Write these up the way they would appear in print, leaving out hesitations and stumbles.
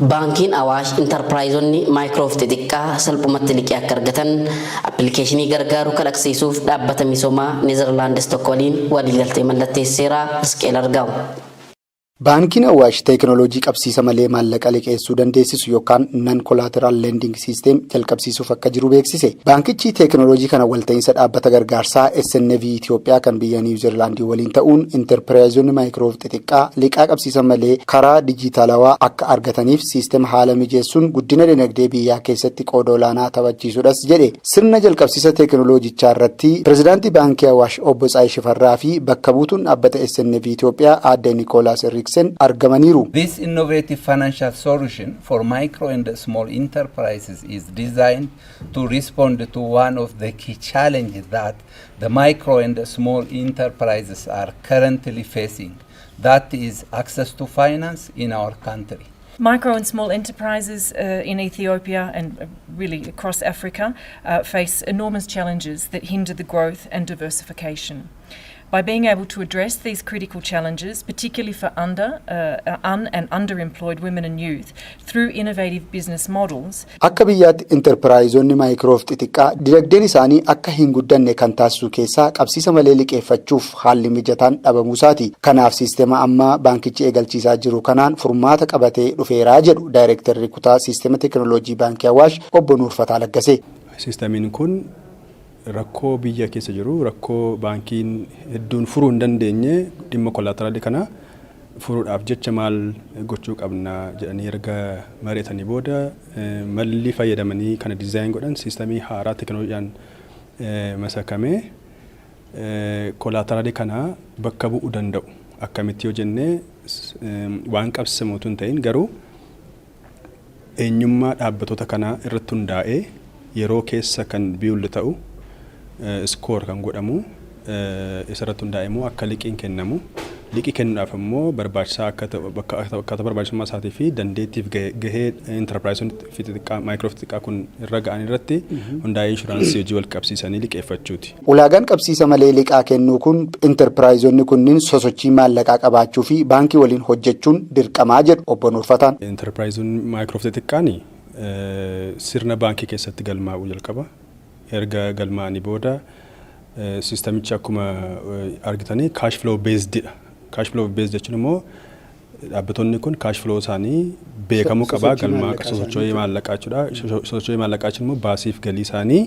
Baankiin Awaash intarpiraayizonni maayikiroof xixiqqaa salphumatti liqii akka argatan appilikeeshinii gargaaru kalaqsiisuuf dhaabbata misoomaa Neezerlaandis tokko waliin waliigaltee mallatteesseera. Isqeel Argaaw. Baankiin Awaash teekinooloojii qabsiisa malee maallaqa liqeessuu dandeessisu yookaan non collateral lending system jalqabsiisuuf akka jiru beeksise. Baankichi teekinooloojii kana walta'iinsa dhaabbata gargaarsaa SNV Itoophiyaa kan biyya Niwuziilaandii waliin ta'uun intarpiraayizonni maayikiroof xixiqqaa liqaa qabsiisa malee karaa dijitaalawaa akka argataniif siistema haala mijeessuun guddina dinagdee biyyaa keessatti qooda olaanaa taphachiisuudhas jedhe. Sirna jalqabsiisa teekinooloojichaa irratti pirezidaantii baankii Awaash obbo Tsaayii Shifarraa fi bakka buutuun dhaabbata SNV Itoophiyaa aadde Niikoolaas This innovative financial solution for micro and small enterprises is designed to respond to one of the key challenges that the micro and small enterprises are currently facing, that is access to finance in our country. Micro and small enterprises in Ethiopia and really across Africa face enormous challenges that hinder the growth and diversification. By being able to address these critical challenges, particularly for un- and underemployed women and youth, through innovative business models. Akka biyyaatti intarpiraayizonni maayikiroof xixiqqaa dinagdeen isaanii akka hin guddanne kan taasisu keessaa qabsiisa malee liqeeffachuuf haalli mijataan dhabamuusaati. Kanaaf siistema ammaa baankichi eegalchiisaa jiru kanaan furmaata qabatee dhufeeraa jedhu daayirektarri kutaa siistema teekinooloojii baankii Awaash obbo Nuurfataa Laggasee. Siistamiin kun rakkoo biyya keessa jiru rakkoo baankiin hedduun furuu hin dandeenye dhimma kollaateraalii kana furuudhaaf jecha maal gochuu qabna jedhanii erga mari'atanii booda malli fayyadamanii kana dizaayin godhan siistemii haaraa teekinooloojiyaan masakamee kollaateraalii kana bakka bu'uu danda'u. Akkamitti yoo jennee waan qabsiisamuutu hin ta'in garuu eenyummaa dhaabbattoota kanaa irratti hundaa'ee yeroo keessa kan biyulli ta'u skoor kan godhamu isarratti hundaa'e immoo akka liqiin kennamu liqii kennuudhaaf immoo barbaachisaa akkaataa barbaachisummaa isaatii fi dandeettiif gahee intarpiraayizonni xixiqqaa maayikiroof xixiqqaa kun irra ga'an irratti hundaa'ee inshuraansii hojii wal qabsiisanii liqeeffachuuti. Ulaagaan qabsiisa malee liqaa kennuu kun intarpiraayizonni kunniin sosochii maallaqaa qabaachuu fi baankii waliin hojjechuun dirqamaa jedhu obbo Nuurfataan. Intarpiraayizonni maayikiroof xixiqqaani sirna baankii keessatti galmaa'uu jalqaba. Erga galmaa'anii booda siistamichi akkuma argitanii kaash filoo beezdiidha. Kaash filoo beezd jechuun immoo dhaabbattoonni kun kaash filoo isaanii beekamuu qabaa galmaa sosochoo'ee maallaqaa jechuudha. Sosochoo'ee maallaqaa jechuun immoo baasiif galii isaanii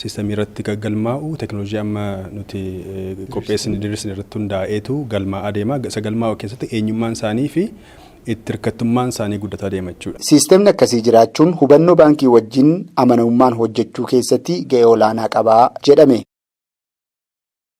siistamii irratti galmaa'u teekinooloojii amma nuti qopheessine diriirsine irratti hundaa'eetu galmaa'aa deema. Isa galmaa'u keessatti eenyummaan isaanii fi itti hirkattummaan isaanii guddataa deema jechuudha. Siistemni akkasii jiraachuun hubannoo baankii wajjin amanamummaan hojjechuu keessatti ga'ee olaanaa qabaa jedhame.